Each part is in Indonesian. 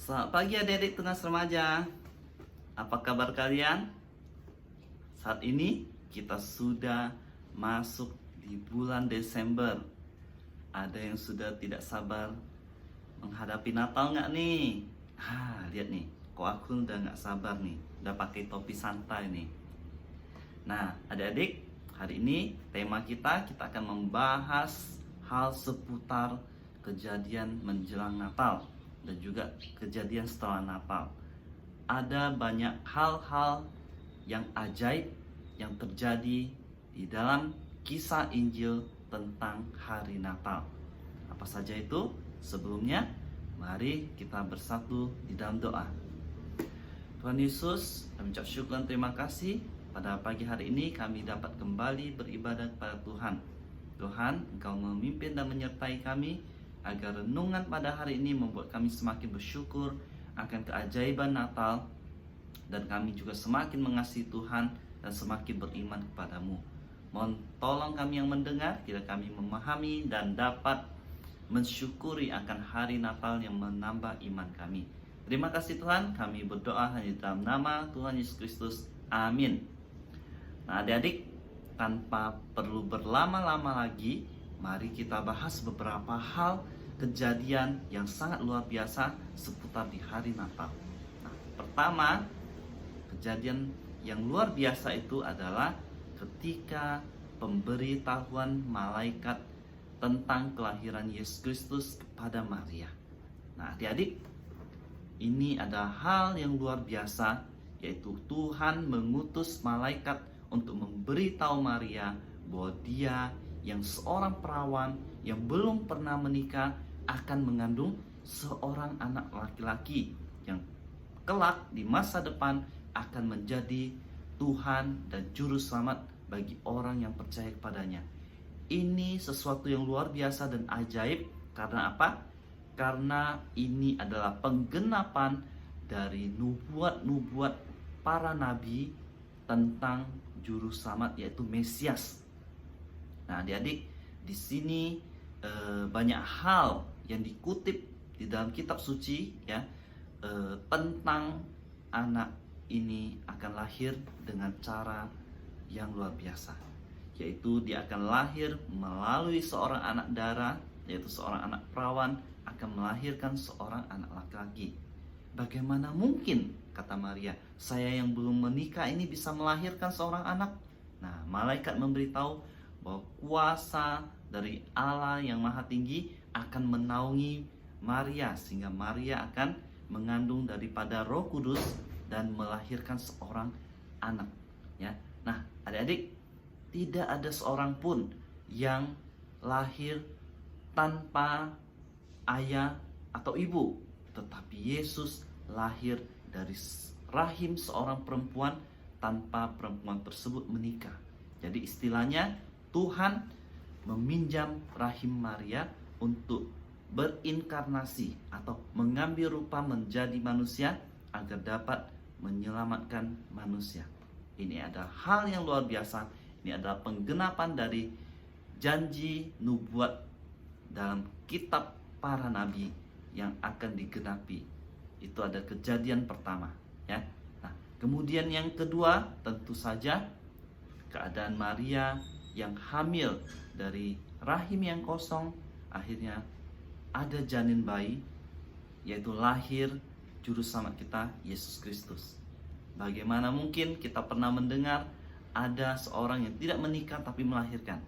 Selamat pagi adik-adik tunas remaja. Apa kabar kalian? Saat ini kita sudah masuk di bulan Desember. Ada yang sudah tidak sabar menghadapi Natal nggak nih? Lihat nih, kok aku udah nggak sabar nih. Udah pakai topi santai nih. Nah, adik-adik, hari ini tema kita akan membahas hal seputar kejadian menjelang Natal dan juga kejadian setelah Natal. Ada banyak hal-hal yang ajaib yang terjadi di dalam kisah Injil tentang hari Natal. Apa saja itu? Sebelumnya, mari kita bersatu di dalam doa. Tuhan Yesus, kami ucap syukur dan terima kasih pada pagi hari ini kami dapat kembali beribadah kepada Tuhan. Tuhan, Engkau memimpin dan menyertai kami agar renungan pada hari ini membuat kami semakin bersyukur akan keajaiban Natal, dan kami juga semakin mengasihi Tuhan dan semakin beriman kepadamu. Mohon tolong kami yang mendengar, kiranya kami memahami dan dapat mensyukuri akan hari Natal yang menambah iman kami. Terima kasih Tuhan, kami berdoa hanya dalam nama Tuhan Yesus Kristus. Amin. Nah adik-adik, tanpa perlu berlama-lama lagi, mari kita bahas beberapa hal kejadian yang sangat luar biasa seputar di hari Natal. Nah, pertama, kejadian yang luar biasa itu adalah ketika pemberitahuan malaikat tentang kelahiran Yesus Kristus kepada Maria. Nah, adik-adik, ini ada hal yang luar biasa, yaitu Tuhan mengutus malaikat untuk memberitahu Maria bahwa dia yang seorang perawan yang belum pernah menikah akan mengandung seorang anak laki-laki yang kelak di masa depan akan menjadi Tuhan dan juru selamat bagi orang yang percaya kepadanya. Ini sesuatu yang luar biasa dan ajaib. Karena apa? Karena ini adalah penggenapan dari nubuat-nubuat para nabi tentang juru selamat, yaitu Mesias. Nah, adik-adik, di sini banyak hal yang dikutip di dalam kitab suci ya tentang anak ini akan lahir dengan cara yang luar biasa, yaitu dia akan lahir melalui seorang anak darah, yaitu seorang anak perawan akan melahirkan seorang anak laki-laki. Bagaimana mungkin, kata Maria, saya yang belum menikah ini bisa melahirkan seorang anak? Nah, malaikat memberitahu bahwa kuasa dari Allah yang Maha Tinggi akan menaungi Maria, sehingga Maria akan mengandung daripada Roh Kudus dan melahirkan seorang anak. Ya, nah adik-adik, tidak ada seorang pun yang lahir tanpa ayah atau ibu, tetapi Yesus lahir dari rahim seorang perempuan tanpa perempuan tersebut menikah. Jadi istilahnya Tuhan meminjam rahim Maria untuk berinkarnasi atau mengambil rupa menjadi manusia agar dapat menyelamatkan manusia. Ini adalah hal yang luar biasa. Ini adalah penggenapan dari janji nubuat dalam kitab para nabi yang akan digenapi. Itu ada kejadian pertama, ya. Nah, kemudian yang kedua tentu saja keadaan Maria yang hamil dari rahim yang kosong, akhirnya ada janin bayi, yaitu lahir juru selamat kita, Yesus Kristus. Bagaimana mungkin kita pernah mendengar ada seorang yang tidak menikah tapi melahirkan?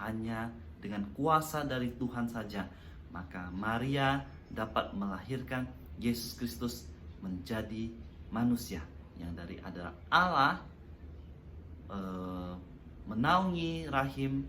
Hanya dengan kuasa dari Tuhan saja, maka Maria dapat melahirkan Yesus Kristus menjadi manusia yang dari adalah Allah menaungi rahim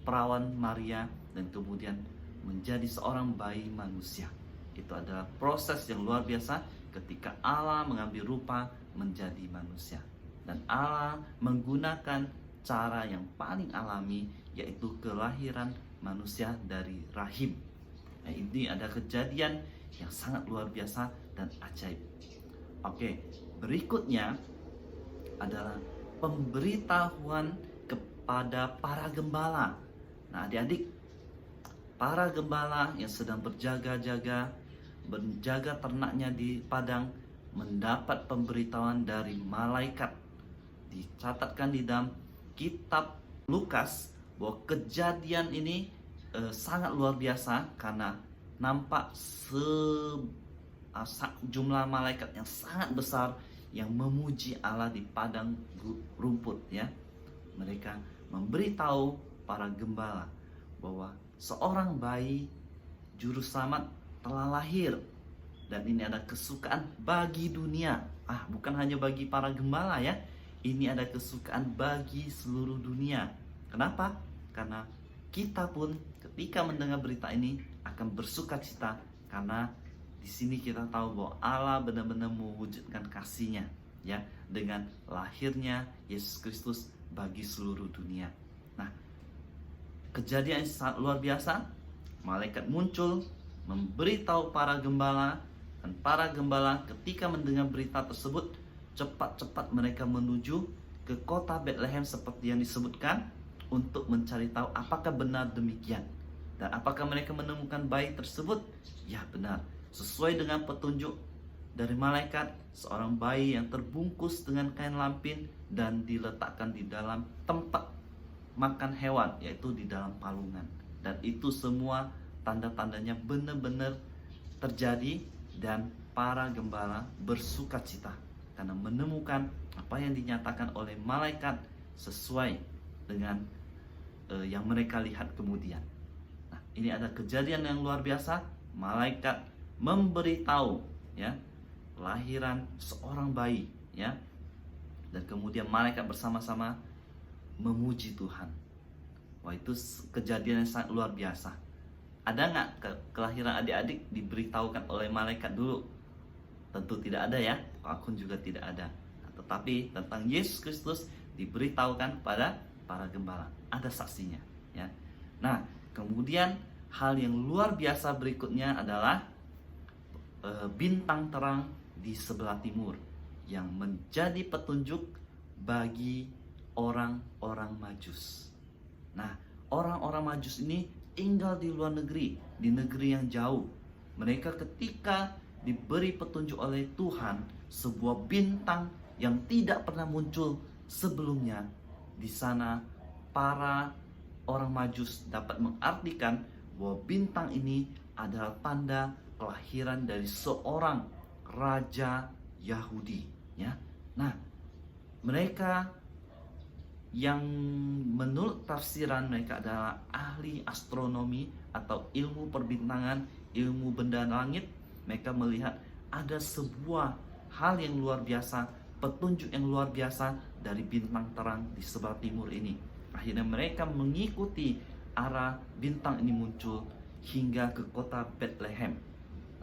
perawan Maria dan kemudian menjadi seorang bayi manusia. Itu adalah proses yang luar biasa ketika Allah mengambil rupa menjadi manusia, dan Allah menggunakan cara yang paling alami, yaitu kelahiran manusia dari rahim. Nah, ini ada kejadian yang sangat luar biasa dan ajaib. Oke, berikutnya adalah pemberitahuan kepada para gembala. Nah, adik-adik, para gembala yang sedang berjaga-jaga menjaga ternaknya di padang mendapat pemberitahuan dari malaikat. Dicatatkan di dalam kitab Lukas bahwa kejadian ini sangat luar biasa karena nampak jumlah malaikat yang sangat besar yang memuji Allah di padang rumput ya. Mereka memberitahu para gembala bahwa seorang bayi juru selamat telah lahir dan ini ada kesukaan bagi dunia. Bukan hanya bagi para gembala ya. Ini ada kesukaan bagi seluruh dunia. Kenapa? Karena kita pun ketika mendengar berita ini akan bersuka cita karena di sini kita tahu bahwa Allah benar-benar mewujudkan kasih-Nya ya dengan lahirnya Yesus Kristus bagi seluruh dunia. Nah, kejadian yang sangat luar biasa. Malaikat muncul memberitahu para gembala dan para gembala ketika mendengar berita tersebut cepat-cepat mereka menuju ke kota Bethlehem seperti yang disebutkan untuk mencari tahu apakah benar demikian. Dan apakah mereka menemukan bayi tersebut? Ya benar, sesuai dengan petunjuk dari malaikat, seorang bayi yang terbungkus dengan kain lampin dan diletakkan di dalam tempat makan hewan, yaitu di dalam palungan. Dan itu semua tanda-tandanya benar-benar terjadi dan para gembala bersuka cita karena menemukan apa yang dinyatakan oleh malaikat sesuai dengan yang mereka lihat kemudian. Nah, ini ada kejadian yang luar biasa. Malaikat memberitahu ya lahiran seorang bayi ya, dan kemudian malaikat bersama-sama memuji Tuhan. Wah, itu kejadian yang sangat luar biasa. Ada nggak kelahiran adik-adik diberitahukan oleh malaikat dulu? Tentu tidak ada ya, aku juga tidak ada. Tetapi tentang Yesus Kristus diberitahukan pada para gembala. Ada saksinya ya. Nah, kemudian hal yang luar biasa berikutnya adalah bintang terang di sebelah timur yang menjadi petunjuk bagi orang-orang Majus. Nah, orang-orang Majus ini tinggal di luar negeri, di negeri yang jauh. Mereka ketika diberi petunjuk oleh Tuhan sebuah bintang yang tidak pernah muncul sebelumnya, di sana para orang Majus dapat mengartikan bahwa bintang ini adalah tanda kelahiran dari seorang raja Yahudi ya. Nah, mereka yang menurut tafsiran mereka adalah ahli astronomi atau ilmu perbintangan, ilmu benda langit. Mereka melihat ada sebuah hal yang luar biasa, petunjuk yang luar biasa dari bintang terang di sebelah timur ini. Akhirnya mereka mengikuti arah bintang ini muncul hingga ke kota Bethlehem.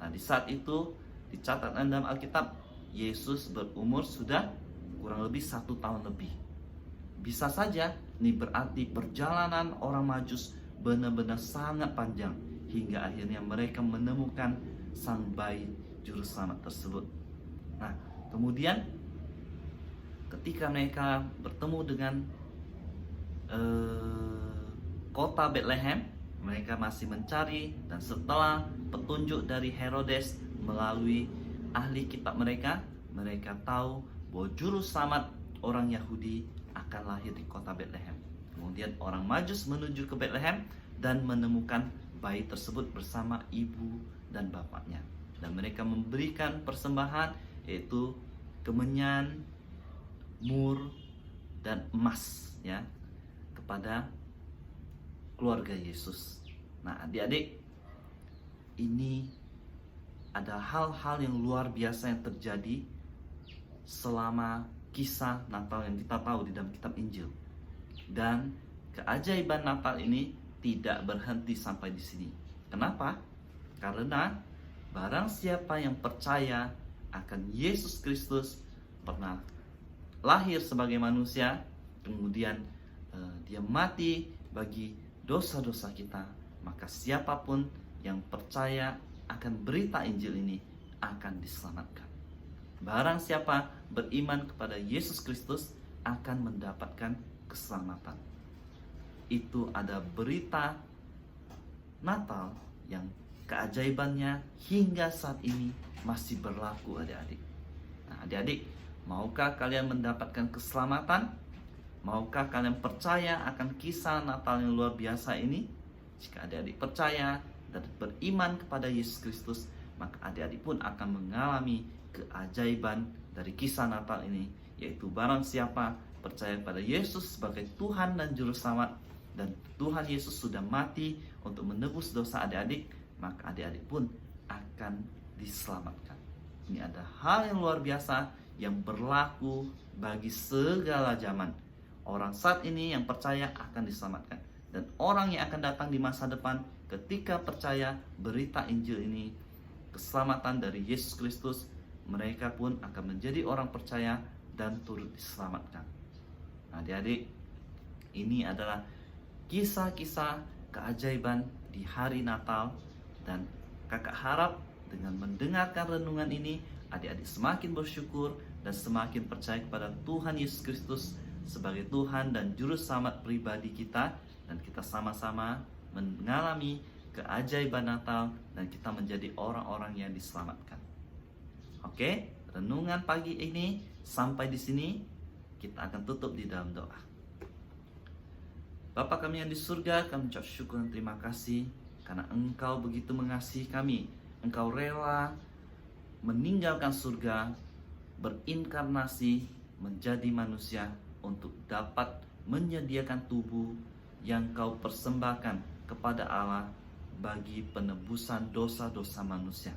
Nah, di saat itu dicatatkan dalam Alkitab, Yesus berumur sudah kurang lebih 1 tahun lebih. Bisa saja ini berarti perjalanan orang Majus benar-benar sangat panjang hingga akhirnya mereka menemukan sang bayi juru selamat tersebut. Nah, kemudian ketika mereka bertemu dengan kota Bethlehem, mereka masih mencari, dan setelah petunjuk dari Herodes melalui ahli kitab mereka tahu bahwa juru selamat orang Yahudi akan lahir di kota Bethlehem. Kemudian orang Majus menuju ke Bethlehem dan menemukan bayi tersebut bersama ibu dan bapaknya. Dan mereka memberikan persembahan, yaitu kemenyan, mur, dan emas ya, kepada keluarga Yesus. Nah, adik-adik, ini ada hal-hal yang luar biasa yang terjadi selama kisah Natal yang kita tahu di dalam kitab Injil. Dan keajaiban Natal ini tidak berhenti sampai di sini. Kenapa? Karena barang siapa yang percaya akan Yesus Kristus pernah lahir sebagai manusia, kemudian dia mati bagi dosa-dosa kita, maka siapapun yang percaya akan berita Injil ini akan diselamatkan. Barang siapa beriman kepada Yesus Kristus akan mendapatkan keselamatan. Itu ada berita Natal yang keajaibannya hingga saat ini masih berlaku, adik-adik. Nah, adik-adik, maukah kalian mendapatkan keselamatan? Maukah kalian percaya akan kisah Natal yang luar biasa ini? Jika adik-adik percaya dan beriman kepada Yesus Kristus, maka adik-adik pun akan mengalami keajaiban dari kisah Natal ini, yaitu barang siapa percaya pada Yesus sebagai Tuhan dan Juru Selamat, dan Tuhan Yesus sudah mati untuk menebus dosa adik-adik, maka adik-adik pun akan diselamatkan. Ini ada hal yang luar biasa yang berlaku bagi segala zaman. Orang saat ini yang percaya akan diselamatkan, dan orang yang akan datang di masa depan ketika percaya berita Injil ini, keselamatan dari Yesus Kristus, mereka pun akan menjadi orang percaya dan turut diselamatkan. Nah, adik-adik, ini adalah kisah-kisah keajaiban di hari Natal, dan kakak harap dengan mendengarkan renungan ini, adik-adik semakin bersyukur dan semakin percaya kepada Tuhan Yesus Kristus sebagai Tuhan dan Juru Selamat pribadi kita, dan kita sama-sama mengalami keajaiban Natal dan kita menjadi orang-orang yang diselamatkan. Oke, renungan pagi ini sampai di sini. Kita akan tutup di dalam doa. Bapa kami yang di surga, kami ucap syukur dan terima kasih karena Engkau begitu mengasihi kami. Engkau rela meninggalkan surga, berinkarnasi menjadi manusia untuk dapat menyediakan tubuh yang Kau persembahkan kepada Allah bagi penebusan dosa-dosa manusia.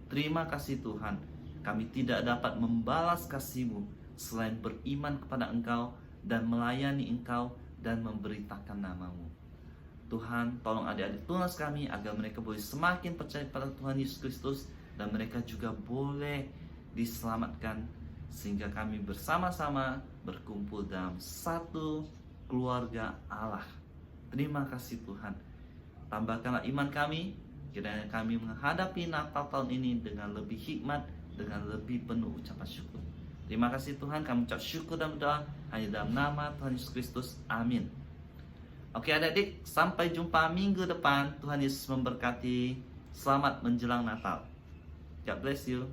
Terima kasih Tuhan, kami tidak dapat membalas kasih-Mu selain beriman kepada Engkau dan melayani Engkau dan memberitakan nama-Mu. Tuhan, tolong adik-adik tunas kami agar mereka boleh semakin percaya pada Tuhan Yesus Kristus, dan mereka juga boleh diselamatkan, sehingga kami bersama-sama berkumpul dalam satu keluarga Allah. Terima kasih Tuhan. Tambahkanlah iman kami, kiranya kami menghadapi Natal tahun ini dengan lebih hikmat, dengan lebih penuh ucapan syukur. Terima kasih Tuhan, kami ucap syukur dan berdoa hanya dalam nama Tuhan Yesus Kristus. Amin. Oke adik-adik, sampai jumpa minggu depan. Tuhan Yesus memberkati. Selamat menjelang Natal. God bless you.